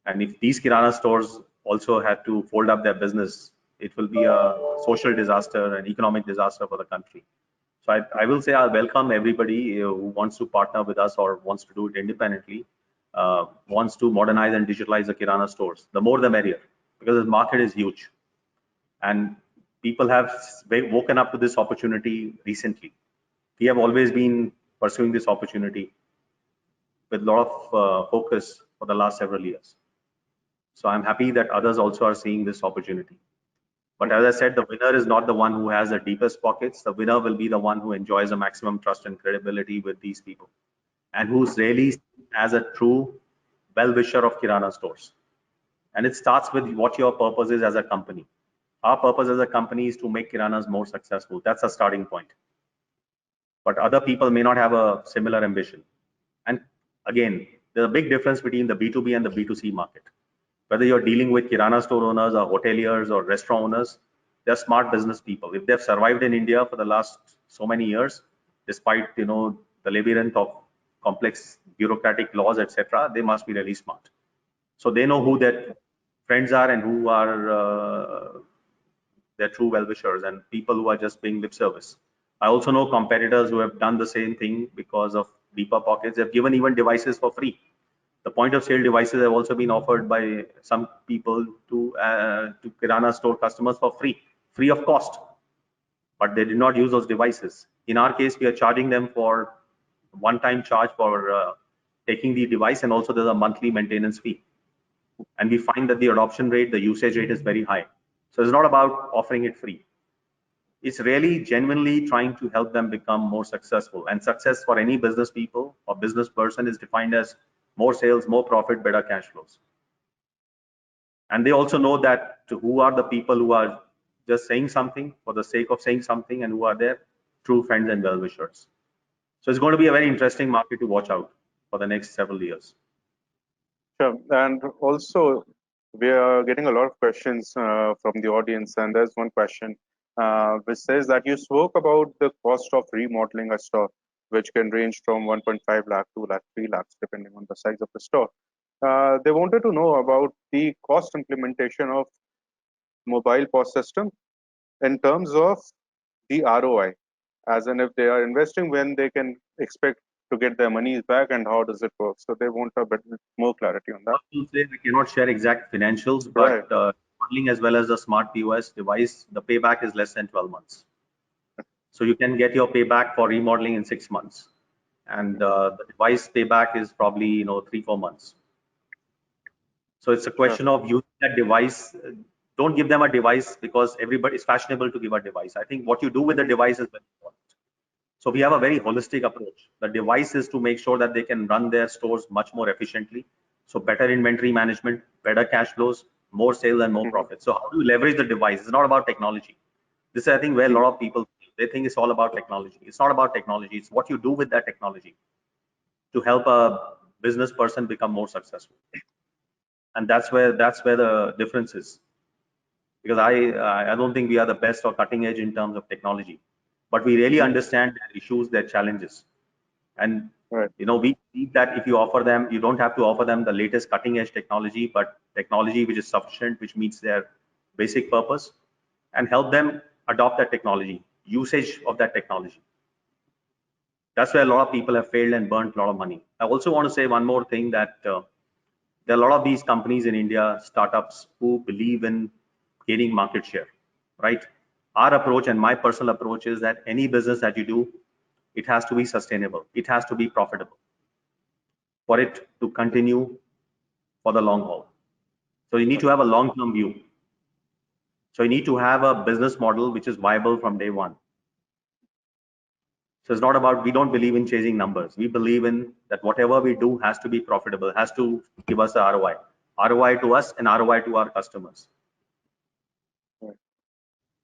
And if these Kirana stores also had to fold up their business, it will be a social disaster and economic disaster for the country. So I will say I welcome everybody who wants to partner with us or wants to do it independently, wants to modernize and digitalize the Kirana stores. The more the merrier, because the market is huge. And people have woken up to this opportunity recently. We have always been pursuing this opportunity with a lot of focus for the last several years. So I'm happy that others also are seeing this opportunity. But as I said, the winner is not the one who has the deepest pockets. The winner will be the one who enjoys the maximum trust and credibility with these people, and who's really as a true well-wisher of Kirana stores. And it starts with what your purpose is as a company. Our purpose as a company is to make Kiranas more successful. That's a starting point. But other people may not have a similar ambition. And again, there's a big difference between the B2B and the B2C market. Whether you're dealing with Kirana store owners or hoteliers or restaurant owners, they're smart business people. If they've survived in India for the last so many years, despite the labyrinth of complex bureaucratic laws, etc., they must be really smart. So they know who their friends are and who are their true well-wishers and people who are just paying lip service. I also know competitors who have done the same thing because of deeper pockets. They've given even devices for free. The point of sale devices have also been offered by some people to Kirana store customers for free of cost, but they did not use those devices. In our case, we are charging them for one-time charge for taking the device, and also there's a monthly maintenance fee. And we find that the adoption rate, the usage rate is very high. So it's not about offering it free. It's really genuinely trying to help them become more successful. And success for any business people or business person is defined as more sales, more profit, better cash flows. And they also know that who are the people who are just saying something for the sake of saying something and who are their true friends and well-wishers. So it's going to be a very interesting market to watch out for the next several years. Sure. And also, we are getting a lot of questions from the audience, and there's one question which says that you spoke about the cost of remodeling a store, which can range from 1.5 lakh, 2 lakh, 3 lakhs, depending on the size of the store. They wanted to know about the cost implementation of mobile POS system in terms of the ROI, as in if they are investing, when they can expect to get their money back, and how does it work. So they want a bit more clarity on that. I will say we cannot share exact financials, Right. but modeling as well as the smart POS device, the payback is less than 12 months. So you can get your payback for remodeling in 6 months, and the device payback is probably 3-4 months. So it's a Sure. question of using that device. Don't give them a device because everybody is fashionable to give a device. I think what you do with the device is very important. So we have a very holistic approach. The device is to make sure that they can run their stores much more efficiently. So better inventory management, better cash flows, more sales and more Mhm. profit. So how do you leverage the device? It's not about technology. This is, I think, where a lot of people, they think it's all about technology. It's not about technology. It's what you do with that technology to help a business person become more successful. And that's where the difference is. Because I don't think we are the best or cutting edge in terms of technology, but we really understand their issues, their challenges. And Right. we believe that if you offer them, you don't have to offer them the latest cutting edge technology, but technology which is sufficient, which meets their basic purpose, and help them adopt that technology, usage of that technology. That's where a lot of people have failed and burnt a lot of money. I also want to say one more thing, that there are a lot of these companies in India, startups, who believe in gaining market share, right? Our approach and my personal approach is that any business that you do, it has to be sustainable. It has to be profitable for it to continue for the long haul. So you need to have a long-term view. So you need to have a business model which is viable from day one. So it's not about, we don't believe in chasing numbers. We believe in that whatever we do has to be profitable, has to give us a ROI. ROI to us and ROI to our customers. Right.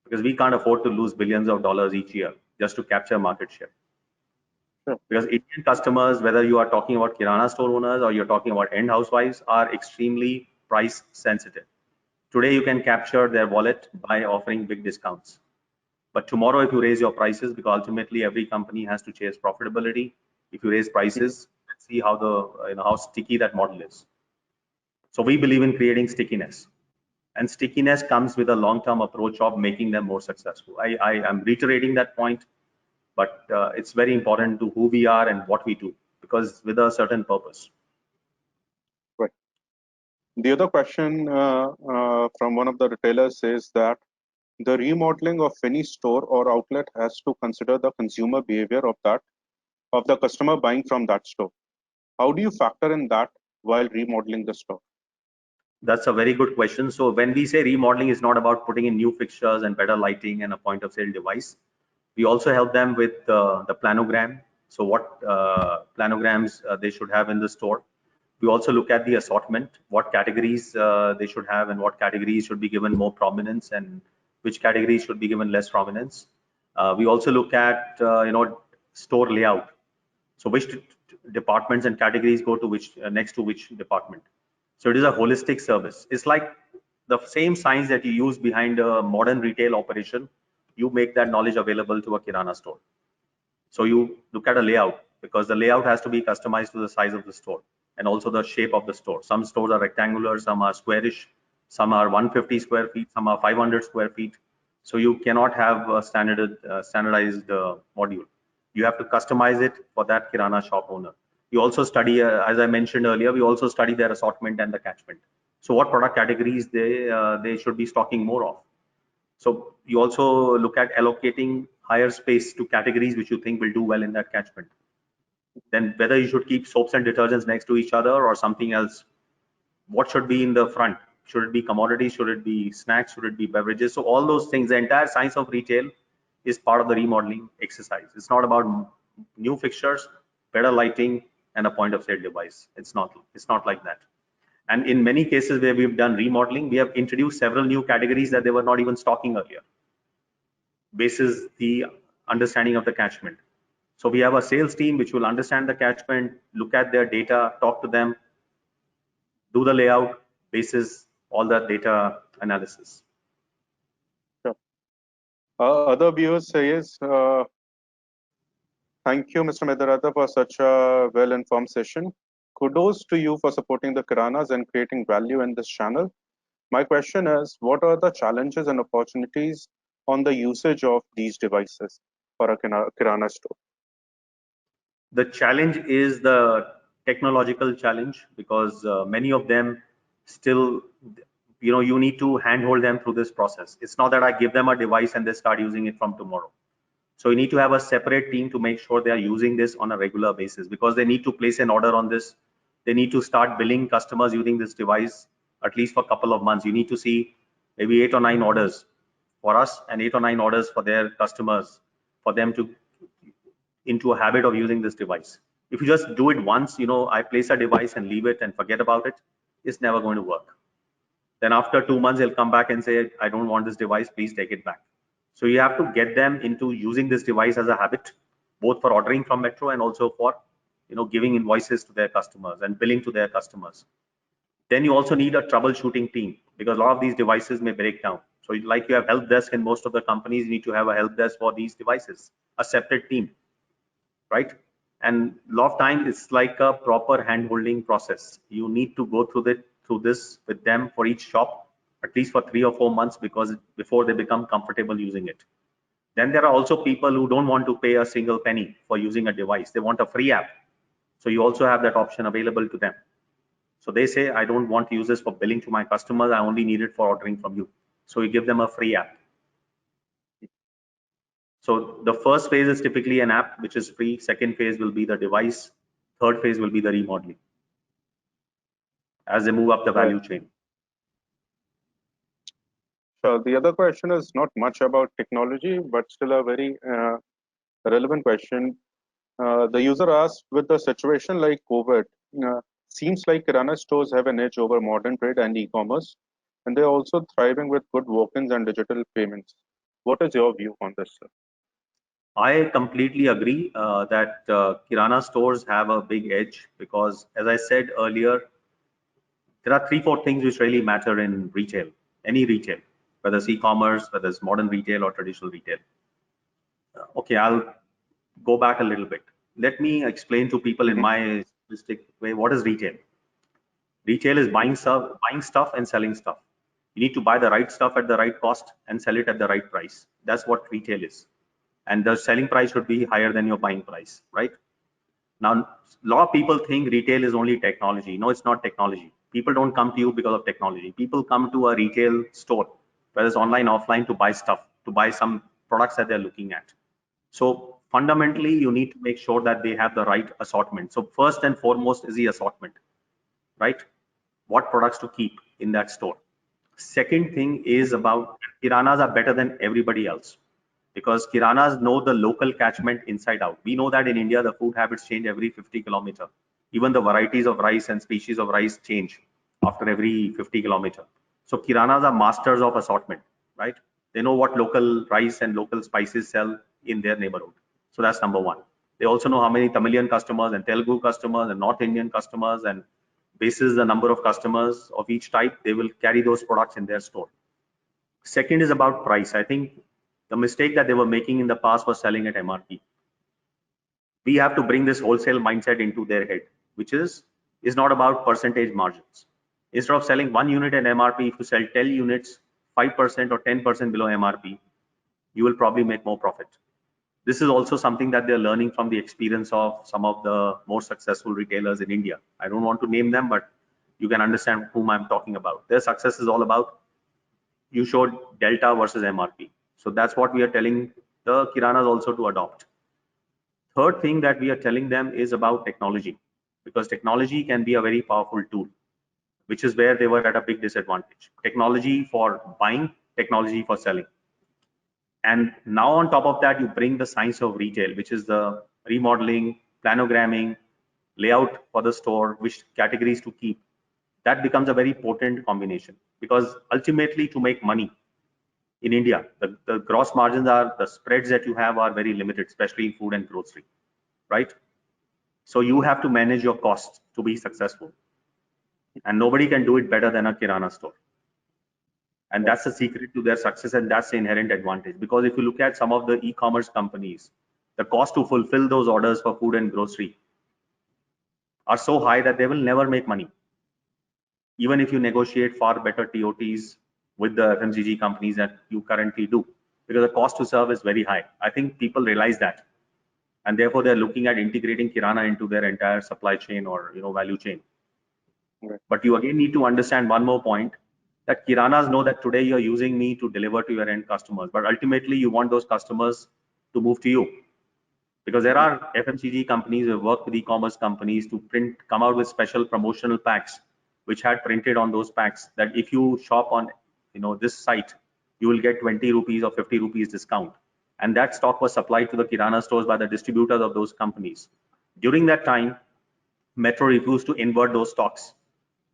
Because we can't afford to lose billions of dollars each year just to capture market share. Sure. Because Indian customers, whether you are talking about Kirana store owners or you're talking about end housewives, are extremely price sensitive. Today, you can capture their wallet by offering big discounts. But tomorrow, if you raise your prices, because ultimately every company has to chase profitability, if you raise prices, let's see how how sticky that model is. So we believe in creating stickiness, and stickiness comes with a long-term approach of making them more successful. I am reiterating that point, but it's very important to who we are and what we do, because with a certain purpose. Right. The other question from one of the retailers says that the remodeling of any store or outlet has to consider the consumer behavior of the customer buying from that store. How do you factor in that while remodeling the store? That's a very good question. So when we say remodeling, is not about putting in new fixtures and better lighting and a point of sale device. We also help them with the planogram. So what planograms they should have in the store. We also look at the assortment, what categories they should have and what categories should be given more prominence and which categories should be given less prominence. We also look at store layout. So which departments and categories go to which next to which department. So it is a holistic service. It's like the same science that you use behind a modern retail operation, you make that knowledge available to a Kirana store. So you look at a layout, because the layout has to be customized to the size of the store and also the shape of the store. Some stores are rectangular, some are squarish, some are 150 square feet, some are 500 square feet. So you cannot have a standardized module. You have to customize it for that Kirana shop owner. You also study, as I mentioned earlier, we also study their assortment and the catchment. So what product categories they should be stocking more of. So you also look at allocating higher space to categories which you think will do well in that catchment. Then whether you should keep soaps and detergents next to each other or something else. What should be in the front? Should it be commodities? Should it be snacks? Should it be beverages? So all those things, the entire science of retail is part of the remodeling exercise. It's not about new fixtures, better lighting, and a point of sale device. It's not like that. And in many cases where we've done remodeling, we have introduced several new categories that they were not even stocking earlier, basis the understanding of the catchment. So we have a sales team which will understand the catchment, look at their data, talk to them, do the layout, basis all that data analysis. Sure. Other viewers say is, thank you, Mr. Medarata, for such a well-informed session. Kudos to you for supporting the Kiranas and creating value in this channel. My question is, what are the challenges and opportunities on the usage of these devices for a Kirana store? The challenge is the technological challenge, because many of them still, you need to handhold them through this process. It's not that I give them a device and they start using it from tomorrow. So you need to have a separate team to make sure they are using this on a regular basis, because they need to place an order on this. They need to start billing customers using this device at least for a couple of months. You need to see maybe 8 or 9 orders for us and 8 or 9 orders for their customers, for them to into a habit of using this device. If you just do it once, I place a device and leave it and forget about it, it's never going to work. Then after 2 months, they'll come back and say, I don't want this device, please take it back. So you have to get them into using this device as a habit, both for ordering from Metro and also for, giving invoices to their customers and billing to their customers. Then you also need a troubleshooting team, because a lot of these devices may break down. So like you have help desk in most of the companies, you need to have a help desk for these devices, a separate team, right? And a lot of times it's like a proper hand-holding process. You need to go through this with them for each shop, at least for 3 or 4 months, because before they become comfortable using it. Then there are also people who don't want to pay a single penny for using a device. They want a free app. So you also have that option available to them. So they say, I don't want to use this for billing to my customers. I only need it for ordering from you. So you give them a free app. So the first phase is typically an app, which is free. Second phase will be the device. Third phase will be the remodeling as they move up the Right. value chain. So the other question is not much about technology, but still a very relevant question. The user asked, with the situation like COVID, seems like Kirana stores have an edge over modern trade and e-commerce, and they're also thriving with good walk-ins and digital payments. What is your view on this, sir? I completely agree that Kirana stores have a big edge, because, as I said earlier, there are 3-4 things which really matter in retail, any retail, whether it's e-commerce, whether it's modern retail or traditional retail. Okay, I'll go back a little bit. Let me explain to people in my simplistic way what is retail. Retail is buying stuff and selling stuff. You need to buy the right stuff at the right cost and sell it at the right price. That's what retail is. And the selling price should be higher than your buying price, right? Now, a lot of people think retail is only technology. No, it's not technology. People don't come to you because of technology. People come to a retail store, whether it's online, offline, to buy stuff, to buy some products that they're looking at. So fundamentally, you need to make sure that they have the right assortment. So first and foremost is the assortment, right? What products to keep in that store. Second thing is about Kiranas are better than everybody else, because Kiranas know the local catchment inside out. We know that in India, the food habits change every 50 kilometer. Even the varieties of rice and species of rice change after every 50 kilometer. So Kiranas are masters of assortment, right? They know what local rice and local spices sell in their neighborhood. So that's number one. They also know how many Tamilian customers and Telugu customers and North Indian customers, and basis the number of customers of each type, they will carry those products in their store. Second is about price. I think the mistake that they were making in the past was selling at MRP. We have to bring this wholesale mindset into their head, which is not about percentage margins. Instead of selling 1 unit at MRP, if you sell 10 units, 5% or 10% below MRP, you will probably make more profit. This is also something that they're learning from the experience of some of the more successful retailers in India. I don't want to name them, but you can understand whom I'm talking about. Their success is all about, you showed delta versus MRP. So that's what we are telling the Kiranas also to adopt. Third thing that we are telling them is about technology, because technology can be a very powerful tool, which is where they were at a big disadvantage. Technology for buying, technology for selling. And now on top of that, you bring the science of retail, which is the remodeling, planogramming, layout for the store, which categories to keep. That becomes a very potent combination, because ultimately to make money in India, the gross margins are, the spreads that you have are very limited, especially in food and grocery, right? So you have to manage your costs to be successful. And nobody can do it better than a Kirana store. And that's the secret to their success, and that's the inherent advantage. Because if you look at some of the e-commerce companies, the cost to fulfill those orders for food and grocery are so high that they will never make money, even if you negotiate far better TOTs with the FMCG companies that you currently do, because the cost to serve is very high. I think people realize that, and therefore they're looking at integrating Kirana into their entire supply chain or value chain. Right. But you again need to understand one more point, that Kiranas know that today you're using me to deliver to your end customers, but ultimately you want those customers to move to you. Because there are FMCG companies who work with e-commerce companies to come out with special promotional packs, which had printed on those packs that if you shop on this site, you will get 20 rupees or 50 rupees discount. And that stock was supplied to the Kirana stores by the distributors of those companies. During that time, Metro refused to invert those stocks.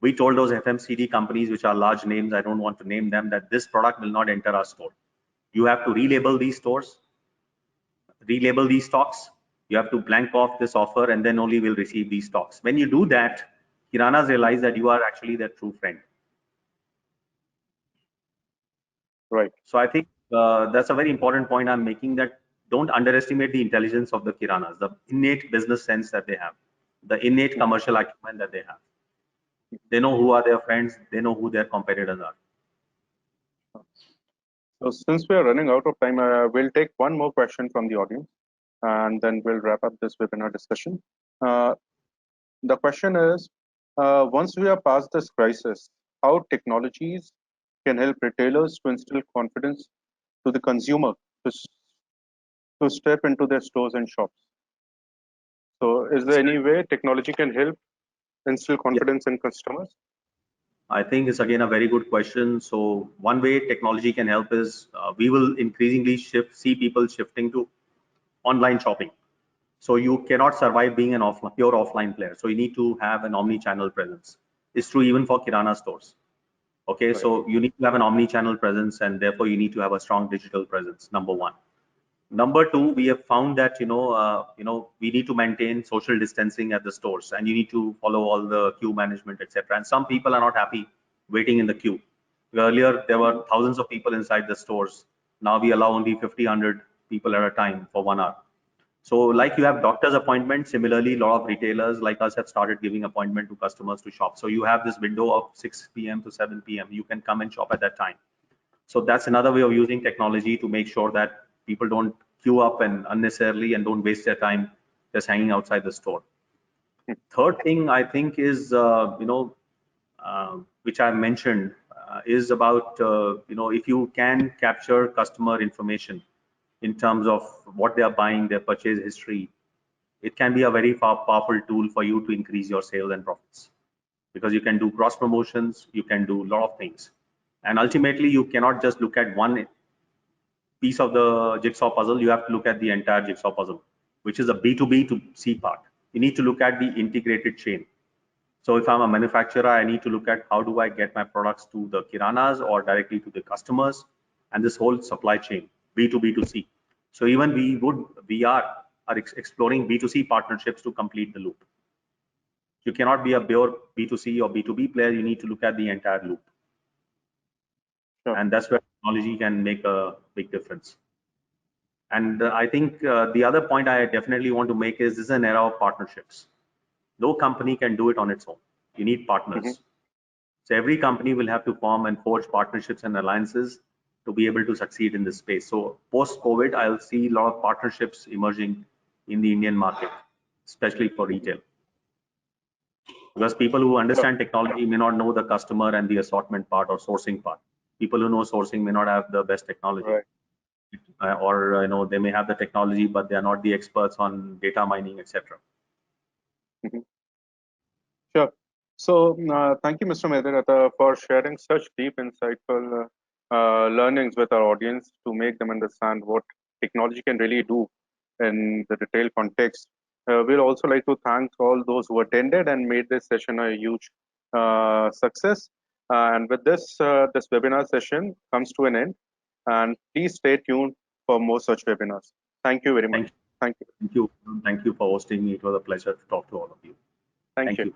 We told those FMCG companies, which are large names, I don't want to name them, that this product will not enter our store. You have to relabel these stores, relabel these stocks. You have to blank off this offer, and then only will receive these stocks. When you do that, Kiranas realize that you are actually their true friend. Right. So I think that's a very important point I'm making, that don't underestimate the intelligence of the Kiranas, the innate business sense that they have, the innate commercial acumen that they have. They know who are their friends, they know who their competitors are. So since we are running out of time, we'll take one more question from the audience, and then we'll wrap up this webinar discussion. Uh, the question is, once we are past this crisis, how technologies can help retailers to instill confidence to the consumer to step into their stores and shops? So is there any way technology can help instill Yeah, confidence in customers? I think it's again a very good question. So one way technology can help is we will increasingly see people shifting to online shopping. So you cannot survive being an pure offline player. So you need to have an omni-channel presence. It's true even for Kirana stores. Okay, Right. so you need to have an omni-channel presence, and therefore you need to have a strong digital presence. Number one. Number two, we have found that we need to maintain social distancing at the stores, and you need to follow all the queue management, etc. And some people are not happy waiting in the queue. Earlier there were thousands of people inside the stores. Now we allow only 50, 100 people at a time for 1 hour. So like you have doctor's appointment, similarly, a lot of retailers like us have started giving appointment to customers to shop. So you have this window of 6 p.m. to 7 p.m. You can come and shop at that time. So that's another way of using technology to make sure that people don't queue up and unnecessarily and don't waste their time just hanging outside the store. Third thing I think is, which I mentioned, is about, if you can capture customer information in terms of what they are buying, their purchase history, it can be a very powerful tool for you to increase your sales and profits, because you can do cross promotions, you can do a lot of things. And ultimately, you cannot just look at one piece of the jigsaw puzzle. You have to look at the entire jigsaw puzzle, which is a B2B to C part. You need to look at the integrated chain. So if I'm a manufacturer, I need to look at how do I get my products to the kiranas or directly to the customers, and this whole supply chain, B2B to C. So even we are exploring B2C partnerships to complete the loop. You cannot be a pure B2C or B2B player. You need to look at the entire loop. Sure. And that's where technology can make a big difference. And I think the other point I definitely want to make is this is an era of partnerships. No company can do it on its own. You need partners. So every company will have to form and forge partnerships and alliances to be able to succeed in this space. So post-COVID, I'll see a lot of partnerships emerging in the Indian market, especially for retail. Because people who Sure. understand technology may not know the customer and the assortment part or sourcing part. People who know sourcing may not have the best technology. Right. Or they may have the technology, but they are not the experts on data mining, etc. Mhm. Sure. So thank you, Mr. Mehdiratta, for sharing such deep, insightful learnings with our audience to make them understand what technology can really do in the retail context. We'll also like to thank all those who attended and made this session a huge success. And with this, this webinar session comes to an end. And please stay tuned for more such webinars. Thank you very much. Thank you. Thank you. Thank you. Thank you for hosting me. It was a pleasure to talk to all of you. Thank Thank you. you.